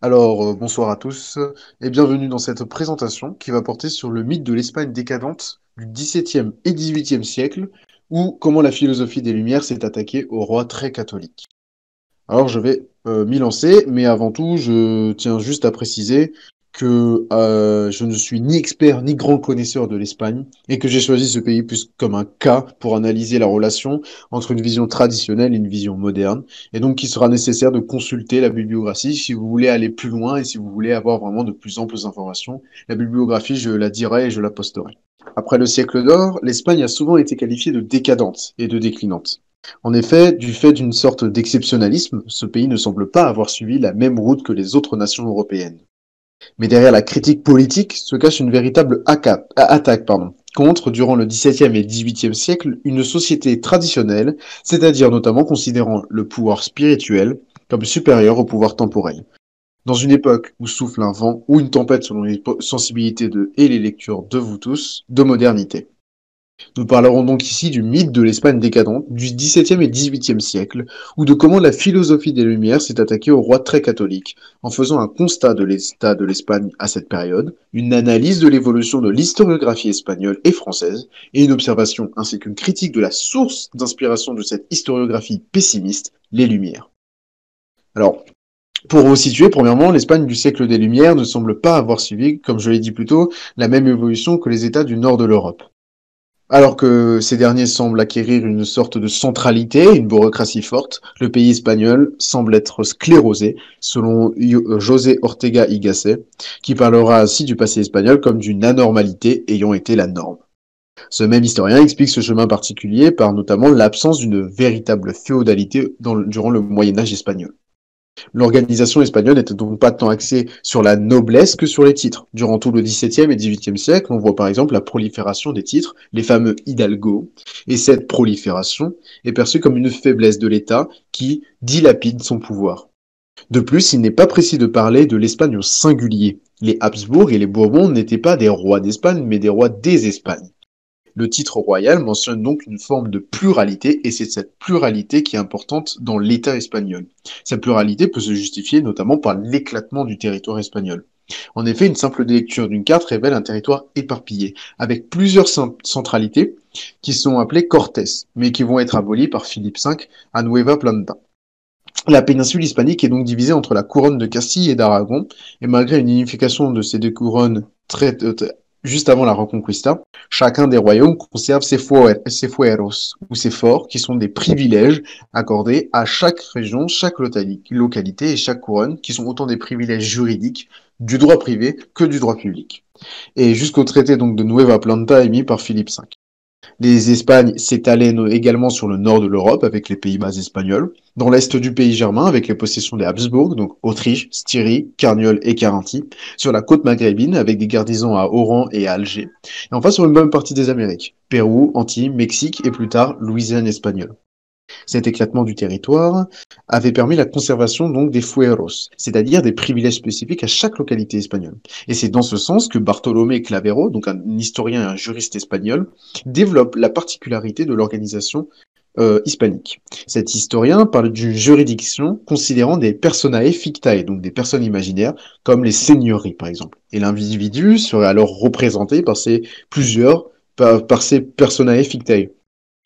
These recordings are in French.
Bonsoir à tous et bienvenue dans cette présentation qui va porter sur le mythe de l'Espagne décadente du XVIIe et XVIIIe siècle ou comment la philosophie des Lumières s'est attaquée aux rois très catholiques. Alors, je vais m'y lancer, mais avant tout, je tiens juste à préciser que je ne suis ni expert ni grand connaisseur de l'Espagne et que j'ai choisi ce pays plus comme un cas pour analyser la relation entre une vision traditionnelle et une vision moderne, et donc qu'il sera nécessaire de consulter la bibliographie si vous voulez aller plus loin et si vous voulez avoir vraiment de plus amples informations. La bibliographie, je la dirai et je la posterai. Après le siècle d'or, l'Espagne a souvent été qualifiée de décadente et de déclinante. En effet, du fait d'une sorte d'exceptionnalisme, ce pays ne semble pas avoir suivi la même route que les autres nations européennes. Mais derrière la critique politique se cache une véritable attaque contre, durant le XVIIe et XVIIIe siècle, une société traditionnelle, c'est-à-dire notamment considérant le pouvoir spirituel comme supérieur au pouvoir temporel. Dans une époque où souffle un vent ou une tempête selon les sensibilités et les lectures de vous tous, de modernité. Nous parlerons donc ici du mythe de l'Espagne décadente du XVIIe et XVIIIe siècle, ou de comment la philosophie des Lumières s'est attaquée aux rois très catholiques, en faisant un constat de l'état de l'Espagne à cette période, une analyse de l'évolution de l'historiographie espagnole et française, et une observation ainsi qu'une critique de la source d'inspiration de cette historiographie pessimiste, les Lumières. Alors, pour vous situer, premièrement, l'Espagne du siècle des Lumières ne semble pas avoir suivi, comme je l'ai dit plus tôt, la même évolution que les États du nord de l'Europe. Alors que ces derniers semblent acquérir une sorte de centralité, une bureaucratie forte, le pays espagnol semble être sclérosé, selon José Ortega y Gasset, qui parlera ainsi du passé espagnol comme d'une anormalité ayant été la norme. Ce même historien explique ce chemin particulier par notamment l'absence d'une véritable féodalité durant le Moyen Âge espagnol. L'organisation espagnole n'était donc pas tant axée sur la noblesse que sur les titres. Durant tout le XVIIe et XVIIIe siècle, on voit par exemple la prolifération des titres, les fameux hidalgo, et cette prolifération est perçue comme une faiblesse de l'État qui dilapide son pouvoir. De plus, il n'est pas précis de parler de l'Espagne au singulier. Les Habsbourg et les Bourbons n'étaient pas des rois d'Espagne, mais des rois des Espagnes. Le titre royal mentionne donc une forme de pluralité, et c'est cette pluralité qui est importante dans l'État espagnol. Cette pluralité peut se justifier notamment par l'éclatement du territoire espagnol. En effet, une simple lecture d'une carte révèle un territoire éparpillé, avec plusieurs centralités qui sont appelées cortes, mais qui vont être abolies par Philippe V à Nueva Planta. La péninsule hispanique est donc divisée entre la couronne de Castille et d'Aragon, et malgré une unification de ces deux couronnes juste avant la Reconquista, chacun des royaumes conserve ses fueros, ou ses forts, qui sont des privilèges accordés à chaque région, chaque localité et chaque couronne, qui sont autant des privilèges juridiques du droit privé que du droit public. Et jusqu'au traité donc de Nueva Planta émis par Philippe V. Les Espagnes s'étalaient également sur le nord de l'Europe avec les Pays-Bas espagnols, dans l'est du pays germain avec les possessions des Habsbourg, donc Autriche, Styrie, Carniole et Carinthie, sur la côte maghrébine avec des garnisons à Oran et à Alger, et enfin sur une bonne partie des Amériques, Pérou, Antilles, Mexique et plus tard Louisiane espagnole. Cet éclatement du territoire avait permis la conservation donc des fueros, c'est-à-dire des privilèges spécifiques à chaque localité espagnole. Et c'est dans ce sens que Bartolomé Clavero, donc un historien et un juriste espagnol, développe la particularité de l'organisation hispanique. Cet historien parle d'une juridiction considérant des personae fictae, donc des personnes imaginaires, comme les seigneuries par exemple. Et l'individu serait alors représenté par par ces personae fictae.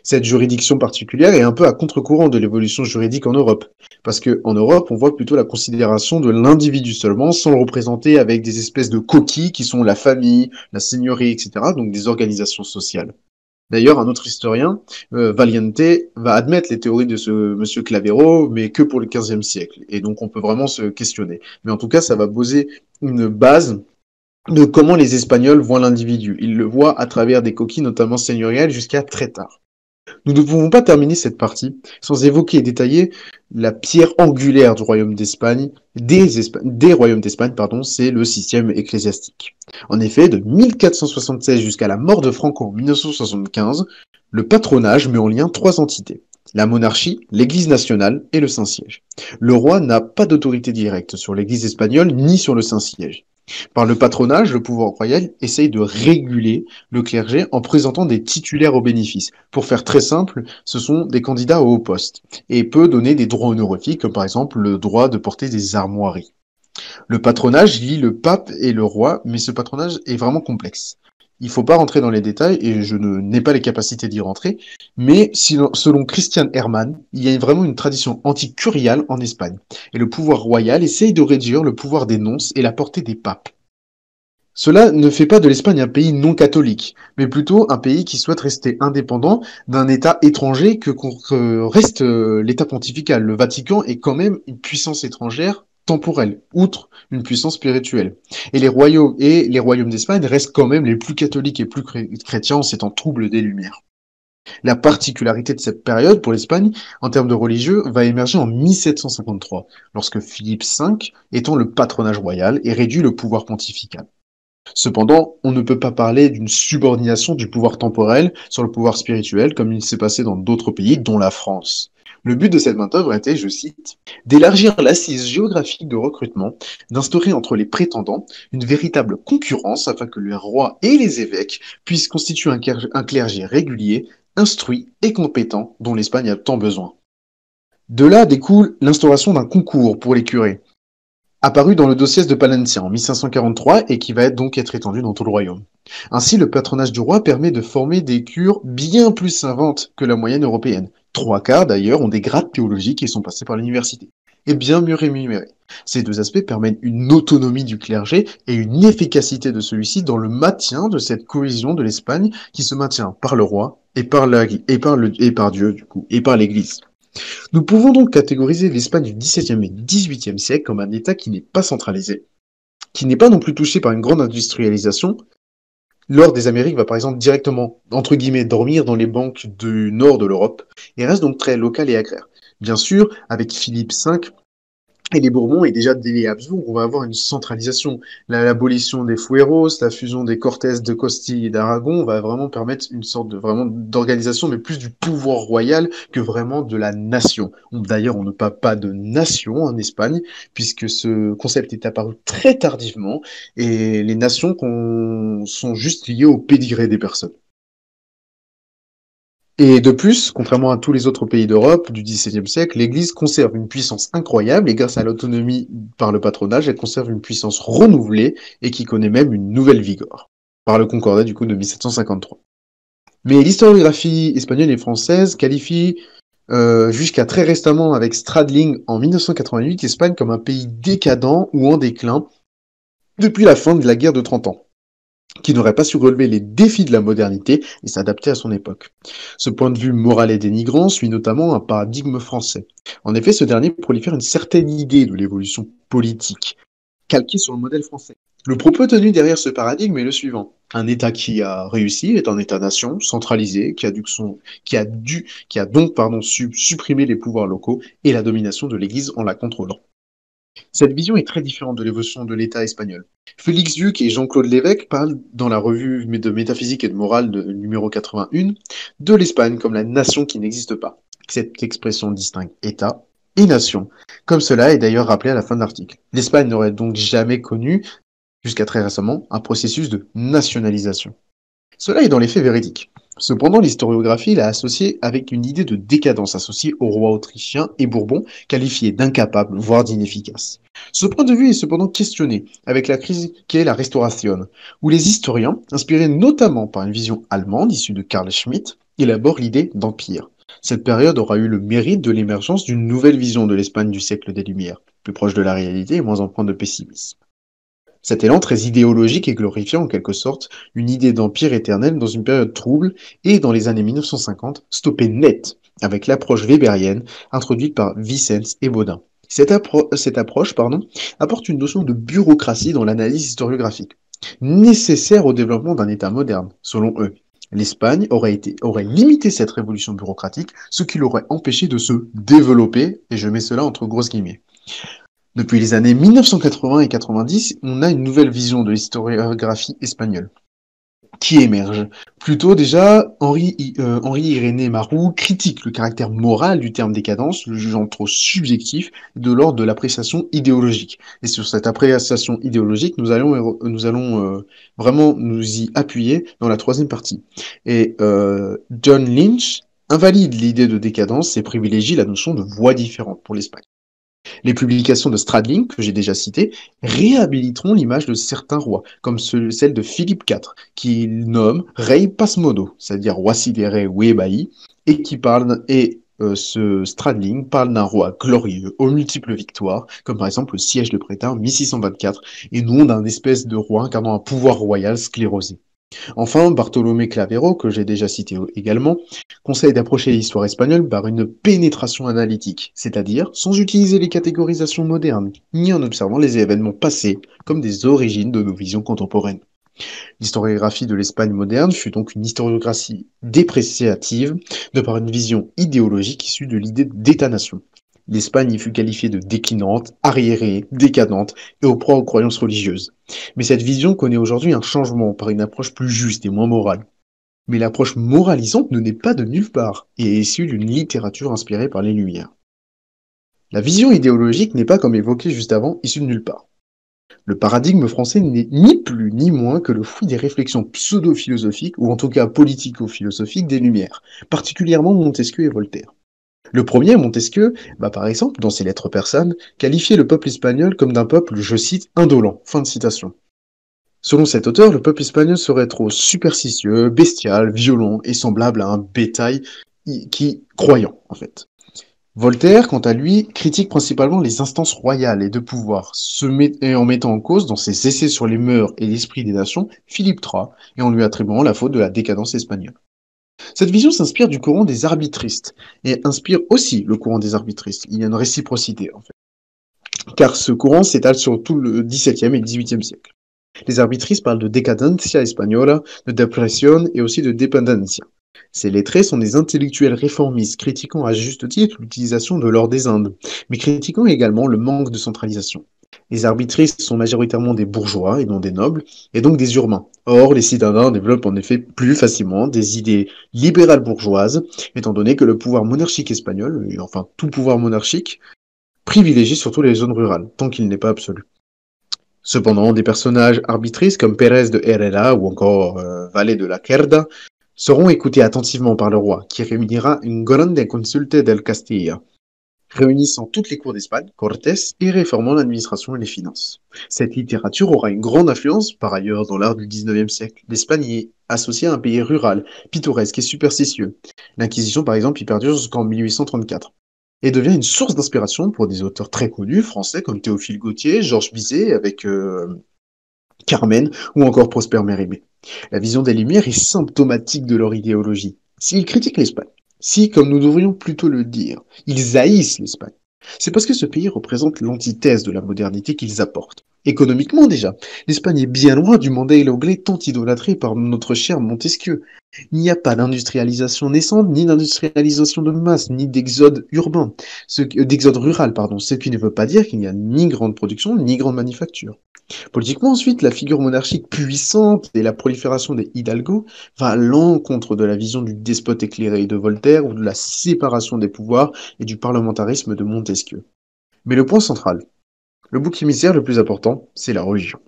Cette juridiction particulière est un peu à contre-courant de l'évolution juridique en Europe. Parce qu'en Europe, on voit plutôt la considération de l'individu seulement, sans le représenter avec des espèces de coquilles qui sont la famille, la seigneurie, etc., donc des organisations sociales. D'ailleurs, un autre historien, Valiente, va admettre les théories de ce monsieur Clavero, mais que pour le XVe siècle. Et donc, on peut vraiment se questionner. Mais en tout cas, ça va poser une base de comment les Espagnols voient l'individu. Ils le voient à travers des coquilles, notamment seigneuriales, jusqu'à très tard. Nous ne pouvons pas terminer cette partie sans évoquer et détailler la pierre angulaire du royaume d'Espagne, des royaumes d'Espagne, pardon, c'est le système ecclésiastique. En effet, de 1476 jusqu'à la mort de Franco en 1975, le patronage met en lien trois entités. La monarchie, l'Église nationale et le Saint-Siège. Le roi n'a pas d'autorité directe sur l'Église espagnole ni sur le Saint-Siège. Par le patronage, le pouvoir royal essaye de réguler le clergé en présentant des titulaires aux bénéfices. Pour faire très simple, ce sont des candidats au haut poste et peut donner des droits honorifiques, comme par exemple le droit de porter des armoiries. Le patronage lie le pape et le roi, mais ce patronage est vraiment complexe. Il ne faut pas rentrer dans les détails et je n'ai pas les capacités d'y rentrer, mais selon Christian Hermann, il y a vraiment une tradition anticuriale en Espagne, et le pouvoir royal essaye de réduire le pouvoir des nonces et la portée des papes. Cela ne fait pas de l'Espagne un pays non catholique, mais plutôt un pays qui souhaite rester indépendant d'un État étranger que reste l'État pontifical. Le Vatican est quand même une puissance étrangère temporelle, outre une puissance spirituelle. Et les royaumes d'Espagne restent quand même les plus catholiques et plus chrétiens en ces temps troubles des Lumières. La particularité de cette période pour l'Espagne, en termes de religieux, va émerger en 1753, lorsque Philippe V étend le patronage royal et réduit le pouvoir pontifical. Cependant, on ne peut pas parler d'une subordination du pouvoir temporel sur le pouvoir spirituel comme il s'est passé dans d'autres pays, dont la France. Le but de cette main-d'œuvre était, je cite, d'élargir l'assise géographique de recrutement, d'instaurer entre les prétendants une véritable concurrence afin que les rois et les évêques puissent constituer un clergé régulier, instruit et compétent dont l'Espagne a tant besoin. De là découle l'instauration d'un concours pour les curés, apparu dans le dossier de Palencia en 1543 et qui va donc être étendu dans tout le royaume. Ainsi, le patronage du roi permet de former des cures bien plus savantes que la moyenne européenne. 3 quarts d'ailleurs ont des grades théologiques et sont passés par l'université, et bien mieux rémunérés. Ces deux aspects permettent une autonomie du clergé et une efficacité de celui-ci dans le maintien de cette cohésion de l'Espagne qui se maintient par le roi et par Dieu du coup et par l'Église. Nous pouvons donc catégoriser l'Espagne du XVIIe et XVIIIe siècle comme un État qui n'est pas centralisé, qui n'est pas non plus touché par une grande industrialisation. L'or des Amériques va par exemple directement, entre guillemets, dormir dans les banques du nord de l'Europe et reste donc très local et agraire. Bien sûr, avec Philippe V, et les Bourbons et déjà dès les Habsbourg, on va avoir une centralisation. L'abolition des fueros, la fusion des Cortés de Castille et d'Aragon va vraiment permettre une sorte de vraiment d'organisation, mais plus du pouvoir royal que vraiment de la nation. D'ailleurs, on ne parle pas de nation en Espagne, puisque ce concept est apparu très tardivement, et les nations sont juste liées au pédigré des personnes. Et de plus, contrairement à tous les autres pays d'Europe du XVIIe siècle, l'Église conserve une puissance incroyable et grâce à l'autonomie par le patronage, elle conserve une puissance renouvelée et qui connaît même une nouvelle vigueur, par le Concordat du coup de 1753. Mais l'historiographie espagnole et française qualifie jusqu'à très récemment avec Stradling en 1988 l'Espagne comme un pays décadent ou en déclin depuis la fin de la guerre de 30 ans, qui n'aurait pas su relever les défis de la modernité et s'adapter à son époque. Ce point de vue moral et dénigrant suit notamment un paradigme français. En effet, ce dernier prolifère une certaine idée de l'évolution politique, calquée sur le modèle français. Le propos tenu derrière ce paradigme est le suivant. Un État qui a réussi est un État-nation centralisé, qui a donc su supprimer les pouvoirs locaux et la domination de l'Église en la contrôlant. Cette vision est très différente de l'évolution de l'État espagnol. Félix Duc et Jean-Claude Lévesque parlent dans la revue de métaphysique et de morale numéro 81 de l'Espagne comme la nation qui n'existe pas. Cette expression distingue État et nation, comme cela est d'ailleurs rappelé à la fin de l'article. L'Espagne n'aurait donc jamais connu, jusqu'à très récemment, un processus de nationalisation. Cela est dans les faits véridique. Cependant, l'historiographie l'a associé avec une idée de décadence associée au roi autrichien et bourbon, qualifié d'incapable, voire d'inefficace. Ce point de vue est cependant questionné avec la crise qu'est la Restauration, où les historiens, inspirés notamment par une vision allemande issue de Carl Schmitt, élaborent l'idée d'empire. Cette période aura eu le mérite de l'émergence d'une nouvelle vision de l'Espagne du siècle des Lumières, plus proche de la réalité et moins empreinte de pessimisme. Cet élan très idéologique et glorifiant en quelque sorte une idée d'empire éternel dans une période trouble et dans les années 1950 stoppé net avec l'approche weberienne introduite par Vicens et Baudin. Cette approche apporte une notion de bureaucratie dans l'analyse historiographique, nécessaire au développement d'un État moderne, selon eux. L'Espagne aurait limité cette révolution bureaucratique, ce qui l'aurait empêché de se développer, et je mets cela entre grosses guillemets. Depuis les années 1980 et 90, on a une nouvelle vision de l'historiographie espagnole qui émerge. Plutôt déjà, Henri Irénée Marrou critique le caractère moral du terme décadence, le jugeant trop subjectif de l'ordre de l'appréciation idéologique. Et sur cette appréciation idéologique, nous allons vraiment nous y appuyer dans la troisième partie. Et John Lynch invalide l'idée de décadence et privilégie la notion de voie différente pour l'Espagne. Les publications de Stradling, que j'ai déjà citées, réhabiliteront l'image de certains rois, comme celle de Philippe IV, qu'il nomme Rei Pasmodo, c'est-à-dire roi sidéré ou ébahi, et qui parle, ce Stradling parle d'un roi glorieux, aux multiples victoires, comme par exemple le siège de Brétain en 1624, et non d'un espèce de roi incarnant un pouvoir royal sclérosé. Enfin, Bartolomé Clavero, que j'ai déjà cité également, conseille d'approcher l'histoire espagnole par une pénétration analytique, c'est-à-dire sans utiliser les catégorisations modernes, ni en observant les événements passés comme des origines de nos visions contemporaines. L'historiographie de l'Espagne moderne fut donc une historiographie dépréciative de par une vision idéologique issue de l'idée d'État-nation. L'Espagne y fut qualifiée de déclinante, arriérée, décadente et aux proies aux croyances religieuses. Mais cette vision connaît aujourd'hui un changement par une approche plus juste et moins morale. Mais l'approche moralisante ne naît pas de nulle part et est issue d'une littérature inspirée par les Lumières. La vision idéologique n'est pas, comme évoqué juste avant, issue de nulle part. Le paradigme français n'est ni plus ni moins que le fruit des réflexions pseudo-philosophiques, ou en tout cas politico-philosophiques des Lumières, particulièrement Montesquieu et Voltaire. Le premier, Montesquieu, par exemple, dans ses lettres persanes, qualifiait le peuple espagnol comme d'un peuple, je cite, indolent. Fin de citation. Selon cet auteur, le peuple espagnol serait trop superstitieux, bestial, violent et semblable à un bétail croyant, en fait. Voltaire, quant à lui, critique principalement les instances royales et de pouvoir, et en mettant en cause, dans ses essais sur les mœurs et l'esprit des nations, Philippe III, et en lui attribuant la faute de la décadence espagnole. Cette vision s'inspire du courant des arbitristes, et inspire aussi le courant des arbitristes. Il y a une réciprocité, en fait. Car ce courant s'étale sur tout le XVIIe et XVIIIe siècle. Les arbitristes parlent de decadencia española, de depresión et aussi de dependencia. Ces lettrés sont des intellectuels réformistes critiquant à juste titre l'utilisation de l'or des Indes, mais critiquant également le manque de centralisation. Les arbitristes sont majoritairement des bourgeois et non des nobles, et donc des urbains. Or, les citadins développent en effet plus facilement des idées libérales bourgeoises, étant donné que le pouvoir monarchique espagnol, et enfin tout pouvoir monarchique, privilégie surtout les zones rurales, tant qu'il n'est pas absolu. Cependant, des personnages arbitristes comme Pérez de Herrera ou encore Valle de la Cerda seront écoutés attentivement par le roi, qui réunira une grande consulte del Castilla, réunissant toutes les cours d'Espagne, Cortés, et réformant l'administration et les finances. Cette littérature aura une grande influence, par ailleurs, dans l'art du XIXe siècle. L'Espagne est associée à un pays rural, pittoresque et superstitieux. L'Inquisition, par exemple, y perdure jusqu'en 1834 et devient une source d'inspiration pour des auteurs très connus français comme Théophile Gautier, Georges Bizet avec Carmen ou encore Prosper Mérimée. La vision des Lumières est symptomatique de leur idéologie. S'ils critiquent l'Espagne, si, comme nous devrions plutôt le dire, ils haïssent l'Espagne, c'est parce que ce pays représente l'antithèse de la modernité qu'ils apportent. Économiquement déjà, l'Espagne est bien loin du modèle anglais tant idolâtré par notre cher Montesquieu. Il n'y a pas d'industrialisation naissante, ni d'industrialisation de masse, ni d'exode urbain, d'exode rural, pardon, ce qui ne veut pas dire qu'il n'y a ni grande production, ni grande manufacture. Politiquement ensuite, la figure monarchique puissante et la prolifération des hidalgos va à l'encontre de la vision du despote éclairé de Voltaire ou de la séparation des pouvoirs et du parlementarisme de Montesquieu. Mais le point central, le bouc émissaire le plus important, c'est la religion.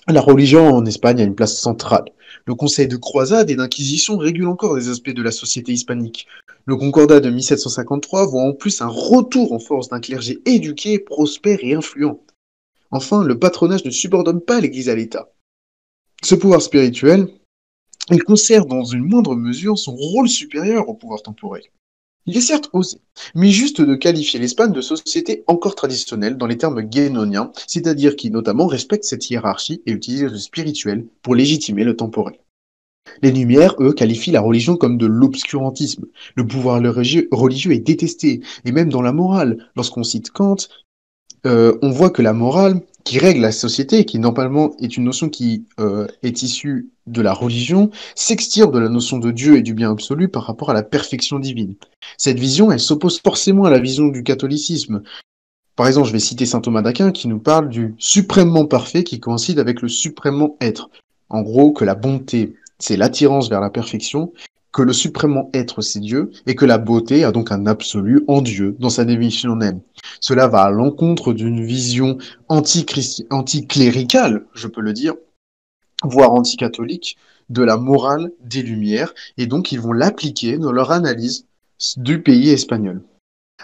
La religion en Espagne a une place centrale. Le conseil de croisade et d'inquisition régule encore des aspects de la société hispanique. Le concordat de 1753 voit en plus un retour en force d'un clergé éduqué, prospère et influent. Enfin, le patronage ne subordonne pas l'Église à l'État. Ce pouvoir spirituel, il conserve dans une moindre mesure son rôle supérieur au pouvoir temporel. Il est certes osé, mais juste de qualifier l'Espagne de société encore traditionnelle dans les termes guénoniens, c'est-à-dire qui notamment respecte cette hiérarchie et utilise le spirituel pour légitimer le temporel. Les Lumières, eux, qualifient la religion comme de l'obscurantisme. Le pouvoir religieux est détesté, et même dans la morale. Lorsqu'on cite Kant, on voit que la morale qui règle la société, qui normalement est une notion qui est issue de la religion, s'extire de la notion de Dieu et du bien absolu par rapport à la perfection divine. Cette vision, elle s'oppose forcément à la vision du catholicisme. Par exemple, je vais citer saint Thomas d'Aquin qui nous parle du suprêmement parfait qui coïncide avec le suprêmement être. En gros, que la bonté, c'est l'attirance vers la perfection, que le suprêmement être, c'est Dieu, et que la beauté a donc un absolu en Dieu, dans sa définition même. Cela va à l'encontre d'une vision anticléricale, je peux le dire, voire anticatholique, de la morale des Lumières, et donc ils vont l'appliquer dans leur analyse du pays espagnol.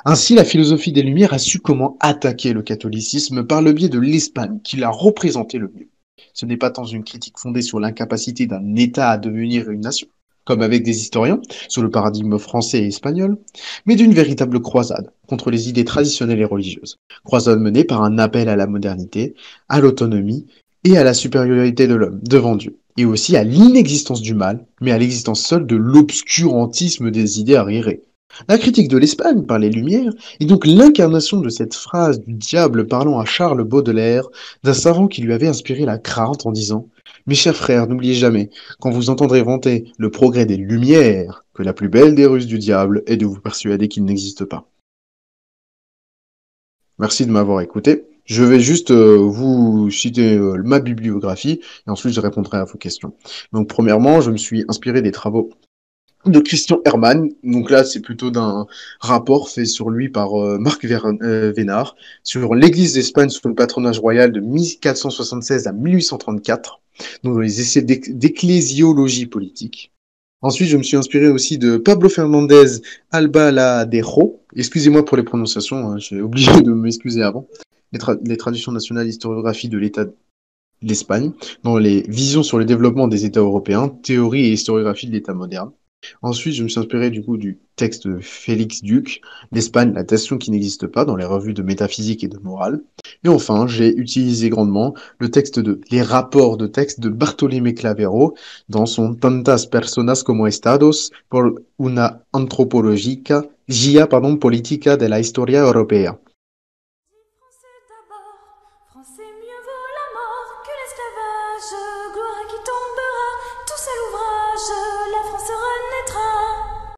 Ainsi, la philosophie des Lumières a su comment attaquer le catholicisme par le biais de l'Espagne, qui l'a représenté le mieux. Ce n'est pas tant une critique fondée sur l'incapacité d'un État à devenir une nation, comme avec des historiens, sur le paradigme français et espagnol, mais d'une véritable croisade contre les idées traditionnelles et religieuses. Croisade menée par un appel à la modernité, à l'autonomie et à la supériorité de l'homme devant Dieu, et aussi à l'inexistence du mal, mais à l'existence seule de l'obscurantisme des idées arriérées. La critique de l'Espagne par les Lumières est donc l'incarnation de cette phrase du diable parlant à Charles Baudelaire, d'un savant qui lui avait inspiré la crainte en disant Mes chers frères, n'oubliez jamais, quand vous entendrez vanter le progrès des Lumières, que la plus belle des ruses du diable est de vous persuader qu'il n'existe pas. Merci de m'avoir écouté. Je vais juste vous citer ma bibliographie et ensuite je répondrai à vos questions. Donc premièrement, je me suis inspiré des travaux de Christian Hermann. Donc là, c'est plutôt d'un rapport fait sur lui par Marc Vénard sur l'Église d'Espagne sous le patronage royal de 1476 à 1834, donc dans les essais d'ecclésiologie politique. Ensuite, je me suis inspiré aussi de Pablo Fernández Albaladejo. Excusez-moi pour les prononciations, hein, j'ai oublié de m'excuser avant. Les traditions nationales, historiographie de l'État de l'Espagne, dans les visions sur le développement des États européens, théorie et historiographie de l'État moderne. Ensuite, je me suis inspiré du coup du texte de Félix Duc, l'Espagne, la nation qui n'existe pas, dans les revues de métaphysique et de morale. Et enfin, j'ai utilisé grandement le texte de Les rapports de texte de Bartolomé Clavero dans son Tantas personas como estados por una antropológica guía, política de la historia europea.